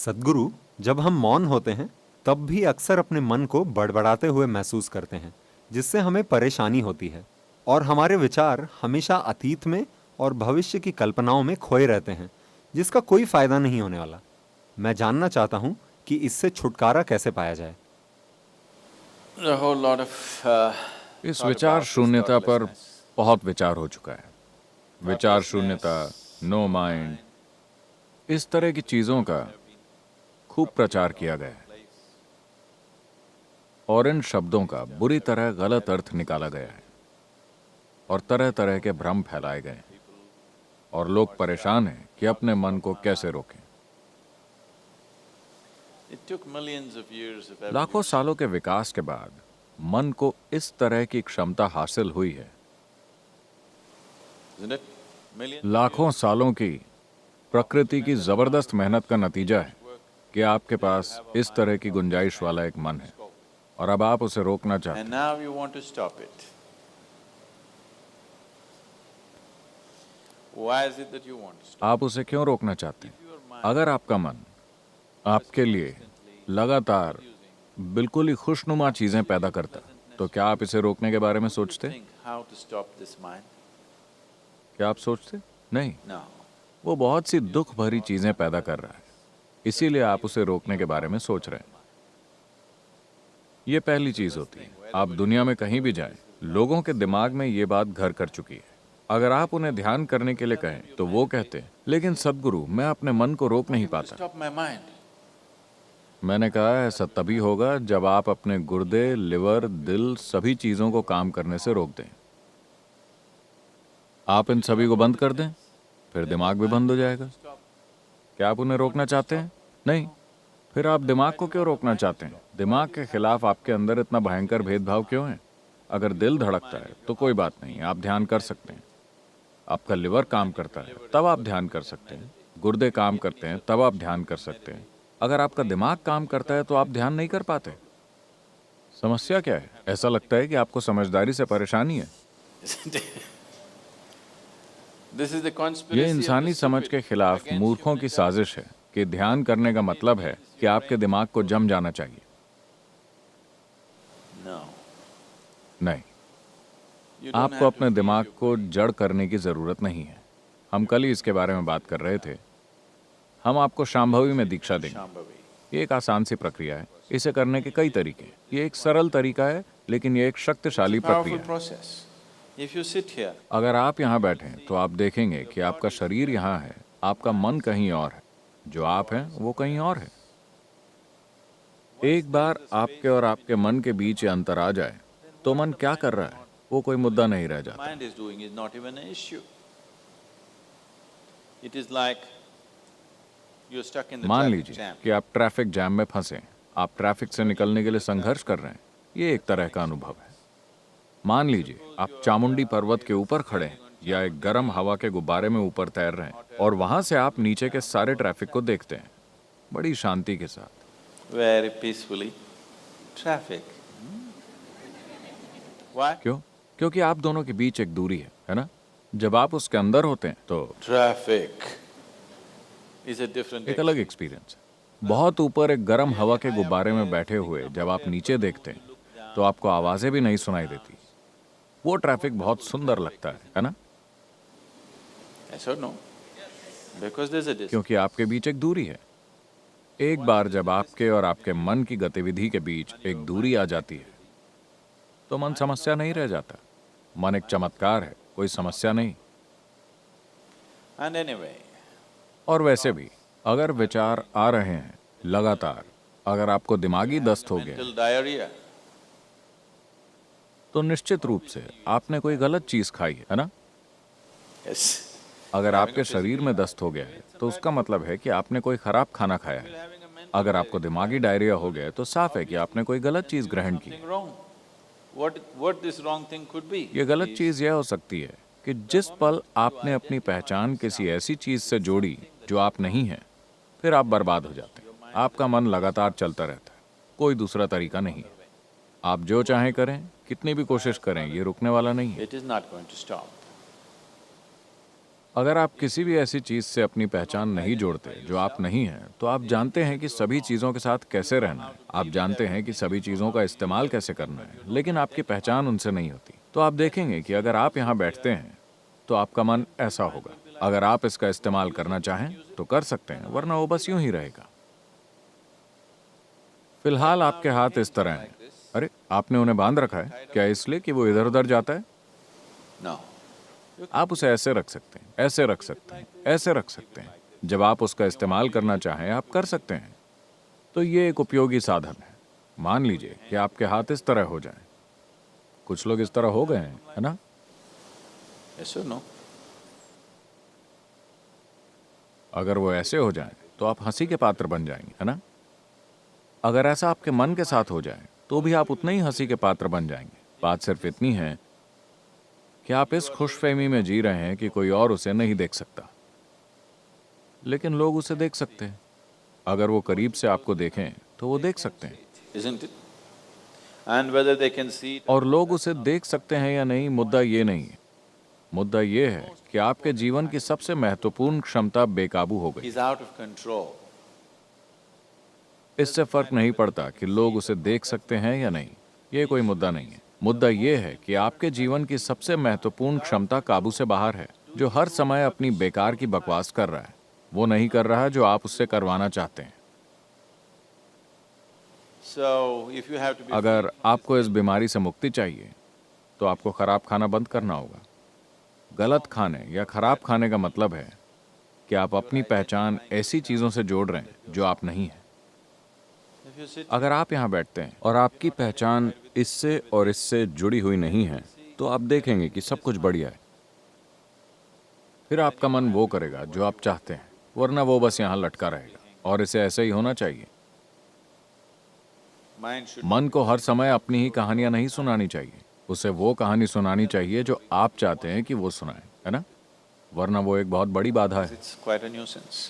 सद्गुरु, जब हम मौन होते हैं तब भी अक्सर अपने मन को बड़बड़ाते हुए महसूस करते हैं, जिससे हमें परेशानी होती है और हमारे विचार हमेशा अतीत में और भविष्य की कल्पनाओं में खोए रहते हैं, जिसका कोई फायदा नहीं होने वाला। मैं जानना चाहता हूँ कि इससे छुटकारा कैसे पाया जाए। A whole lot of इस thought विचार about this शून्यता पर thoughtlessness. बहुत विचार हो चुका है। विचार शून्यता, नो माइंड, इस तरह की चीजों का खूब प्रचार किया गया है और इन शब्दों का बुरी तरह गलत अर्थ निकाला गया है और तरह तरह के भ्रम फैलाए गए हैं और लोग परेशान हैं कि अपने मन को कैसे रोकें। It took millions of years of लाखों evolution. सालों के विकास के बाद मन को इस तरह की क्षमता हासिल हुई है। Isn't it? Millions. लाखों सालों की प्रकृति की जबरदस्त मेहनत का नतीजा है कि आपके पास इस तरह की गुंजाइश वाला एक मन है और अब आप उसे रोकना चाहते And हैं। now you want to stop it. Why is it that you want to stop? आप उसे क्यों रोकना चाहते हैं? Your mind अगर आपका मन आपके लिए लगातार बिल्कुल ही खुशनुमा चीजें पैदा करता तो क्या आप इसे रोकने के बारे में सोचते? think how to stop this mind? क्या आप सोचते? नहीं, No. वो बहुत सी दुख भरी चीजें पैदा कर रहा है, इसीलिए आप उसे रोकने के बारे में सोच रहे हैं। ये पहली चीज होती है। आप दुनिया में कहीं भी जाएं, लोगों के दिमाग में ये बात घर कर चुकी है। अगर आप उन्हें ध्यान करने के लिए कहें तो वो कहते हैं, लेकिन सद्गुरु, मैं अपने मन को रोक नहीं पाता। Stop my mind. मैंने कहा ऐसा तभी होगा जब आप अपने गुर्दे, लिवर, दिल, सभी चीजों को काम करने से रोक दें। आप इन सभी को बंद कर दें, फिर दिमाग भी बंद हो जाएगा। क्या आप उन्हें रोकना चाहते हैं? नहीं। फिर आप दिमाग को क्यों रोकना चाहते हैं? दिमाग के खिलाफ आपके अंदर इतना भयंकर भेदभाव क्यों है? अगर दिल धड़कता है तो कोई बात नहीं, आप ध्यान कर सकते हैं। आपका लिवर काम करता है तब आप ध्यान कर सकते हैं। गुर्दे काम करते हैं तब आप ध्यान कर सकते हैं। अगर आपका दिमाग काम करता है तो आप ध्यान नहीं कर पाते। समस्या क्या है? ऐसा लगता है कि आपको समझदारी से परेशानी है। Isn't it? This is the ये conspiracy of the इंसानी समझ stupid के खिलाफ against मूर्खों की human साजिश है कि ध्यान करने का मतलब है कि आपके दिमाग को जम जाना चाहिए। intelligence. No. नहीं, You don't आपको have to अपने feed दिमाग your को brain. जड़ करने की जरूरत नहीं है। हम कल ही इसके बारे में बात कर रहे थे। हम आपको शांभवी में दीक्षा देंगे। Shambhavi. ये एक आसान सी प्रक्रिया है। इसे करने के कई तरीके हैं। ये एक सरल तरीका है, लेकिन ये एक शक्तिशाली प्रक्रिया Powerful है। process. If you sit here, अगर आप यहाँ बैठें तो आप देखेंगे कि आपका शरीर यहाँ है, आपका मन कहीं और है, जो आप हैं वो कहीं और है। एक बार आपके और आपके मन के बीच ये अंतर आ जाए तो मन क्या कर रहा है वो कोई मुद्दा नहीं रह जाता। mind is doing is not even an issue. It is like you're stuck in the मान traffic लीजिए jam. कि आप ट्रैफिक जैम में फंसे, आप ट्रैफिक से निकलने के लिए संघर्ष कर रहे हैं। ये एक तरह का अनुभव है। मान लीजिए आप चामुंडी पर्वत के ऊपर खड़े हैं या एक गर्म हवा के गुब्बारे में ऊपर तैर रहे हैं और वहां से आप नीचे के सारे ट्रैफिक को देखते हैं बड़ी शांति के साथ। Very peacefully. Traffic. Why? क्यों? क्योंकि आप दोनों के बीच एक दूरी है ना? जब आप उसके अंदर होते हैं तो Traffic is a different एक अलग एक्सपीरियंस है। बहुत ऊपर एक गर्म हवा के गुब्बारे में बैठे हुए जब आप नीचे देखते हैं तो आपको आवाजें भी नहीं सुनाई देती। वो ट्रैफिक बहुत सुंदर लगता है ना? Yes or no? Because there's a distance. क्योंकि आपके बीच एक दूरी है। एक बार जब आपके और आपके मन की गतिविधि के बीच एक दूरी आ जाती है तो मन समस्या नहीं रह जाता। मन एक चमत्कार है, कोई समस्या नहीं। And anyway, और वैसे भी अगर विचार आ रहे हैं लगातार, अगर आपको दिमागी दस्त हो गया mental diarrhea. तो निश्चित रूप से आपने कोई गलत चीज खाई है ना? Yes. अगर आपके शरीर में दस्त हो गया है तो उसका मतलब है कि आपने कोई खराब खाना खाया है। Having a mental अगर आपको दिमागी डायरिया हो गया है तो साफ है कि आपने कोई गलत चीज ग्रहण की। something wrong. What this wrong thing could be? ये गलत is चीज यह हो सकती है कि जिस पल आपने अपनी पहचान किसी ऐसी चीज से जोड़ी जो आप नहीं हैं, फिर आप बर्बाद हो जाते हैं। आपका मन लगातार चलता रहता है, कोई दूसरा तरीका नहीं है। आप जो चाहें करें, कितनी भी कोशिश करें, ये रुकने वाला नहीं है। It is not going to stop. अगर आप किसी भी ऐसी चीज से अपनी पहचान नहीं जोड़ते जो आप नहीं हैं, तो आप जानते हैं कि सभी चीजों के साथ कैसे रहना है, आप जानते हैं कि सभी चीजों का इस्तेमाल कैसे करना है, लेकिन आपकी पहचान उनसे नहीं होती। तो आप देखेंगे कि अगर आप यहाँ बैठते हैं तो आपका मन ऐसा होगा। अगर आप इसका इस्तेमाल करना चाहें तो कर सकते हैं, वरना वो बस यूं ही रहेगा। फिलहाल आपके हाथ इस तरह हैं। अरे, आपने उन्हें बांध रखा है क्या, इसलिए कि वो इधर उधर जाता है? No. आप उसे ऐसे रख सकते हैं, ऐसे रख सकते हैं, ऐसे रख सकते हैं। जब आप उसका इस्तेमाल करना चाहें आप कर सकते हैं। तो ये एक उपयोगी साधन है। मान लीजिए कि आपके हाथ इस तरह हो जाएं। कुछ लोग इस तरह हो गए हैं, है ना? Yes or no? अगर वो ऐसे हो जाएं तो आप हंसी के पात्र बन जाएंगे, है ना? अगर ऐसा आपके मन के साथ हो जाए तो भी आप उतने ही हंसी के पात्र बन जाएंगे। बात सिर्फ इतनी है कि आप इस खुशफहमी में जी रहे हैं कि कोई और उसे नहीं देख सकता, लेकिन लोग उसे देख सकते हैं। अगर वो करीब से आपको देखें तो वो देख सकते हैं, Isn't it? And whether they can see it, और लोग उसे देख सकते हैं या नहीं, मुद्दा ये नहीं है। मुद्दा ये है कि आपके जीवन की सबसे महत्वपूर्ण क्षमता बेकाबू हो गई। he's out of control. इससे फर्क नहीं पड़ता कि लोग उसे देख सकते हैं या नहीं, ये कोई मुद्दा नहीं है। मुद्दा ये है कि आपके जीवन की सबसे महत्वपूर्ण क्षमता काबू से बाहर है, जो हर समय अपनी बेकार की बकवास कर रहा है। वो नहीं कर रहा जो आप उससे करवाना चाहते हैं। So if you have to be अगर आपको इस बीमारी से मुक्ति चाहिए तो आपको खराब खाना बंद करना होगा। गलत खाने या खराब खाने का मतलब है कि आप अपनी पहचान ऐसी चीजों से जोड़ रहे हैं जो आप नहीं हैं। if you sit अगर आप यहाँ बैठते हैं और आपकी पहचान इससे और इससे जुड़ी हुई नहीं है, तो आप देखेंगे कि सब कुछ बढ़िया है। फिर आपका मन वो करेगा जो आप चाहते हैं, वरना वो बस यहाँ लटका रहेगा। और इसे ऐसे ही होना चाहिए। mind should मन को हर समय अपनी ही कहानियां नहीं सुनानी चाहिए, उसे वो कहानी सुनानी चाहिए जो आप चाहते हैं कि वो सुनाए, है ना? वरना वो एक बहुत बड़ी बाधा है। it's quite a nuisance.